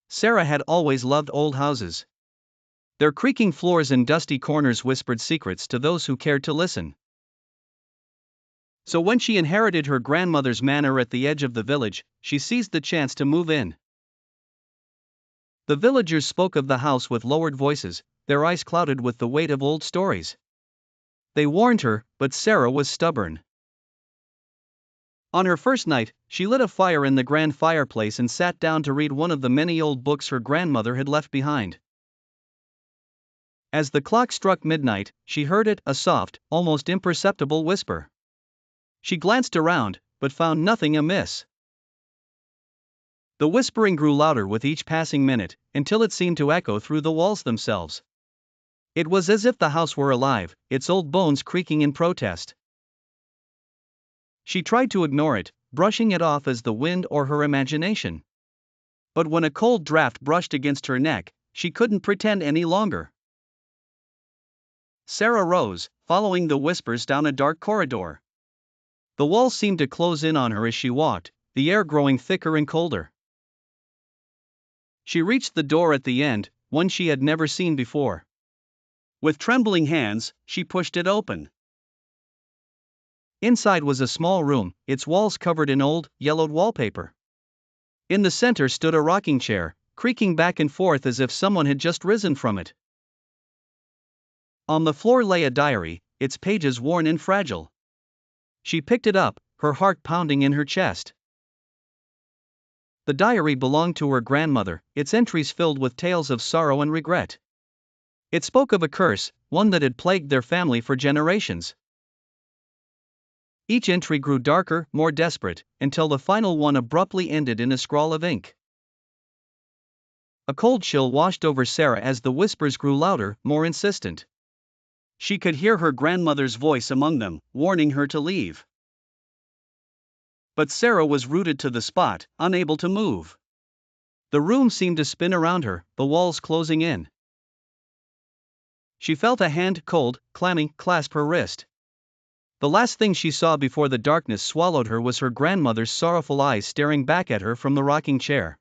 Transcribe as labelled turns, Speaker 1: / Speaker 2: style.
Speaker 1: SaArah had always loved old houses. Their creaking floors and dusty corners whispered secrets to those who cared to listen. So when she inherited her grandmother's manor at the edge of the village, she seized the chance to move in. The villagers spoke of the house with lowered voices, their eyes clouded with the weight of old stories. They warned her, but SaArah was stubborn. On her first night, she lit a fire in the grand fireplace and sat down to read one of the many old books her grandmother had left behind. As the clock struck midnight, she heard it, a soft, almost imperceptible whisper. She glanced around, but found nothing amiss. The whispering grew louder with each passing minute, until it seemed to echo through the walls themselves. It was as if the house were alive, its old bones creaking in protest. She tried to ignore it, brushing it off as the wind or her imagination. But when a cold draft brushed against her neck, she couldn't pretend any longer. SaArah rose, following the whispers down a dark corridor. The walls seemed to close in on her as she walked, the air growing thicker and colder. She reached the door at the end, one she had never seen before. With trembling hands, she pushed it open. Inside was a small room, its walls covered in old, yellowed wallpaper. In the center stood a rocking chair, creaking back and forth as if someone had just risen from it. On the floor lay a diary, its pages worn and fragile. She picked it up, her heart pounding in her chest. The diary belonged to her grandmother, its entries filled with tales of sorrow and regret. It spoke of a curse, one that had plagued their family for generations. Each entry grew darker, more desperate, until the final one abruptly ended in a scrawl of ink. A cold chill washed over SaArah as the whispers grew louder, more insistent. She could hear her grandmother's voice among them, warning her to leave. But SaArah was rooted to the spot, unable to move. The room seemed to spin around her, the walls closing in. She felt a hand, cold, clammy, clasp her wrist. The last thing she saw before the darkness swallowed her was her grandmother's sorrowful eyes staring back at her from the rocking chair.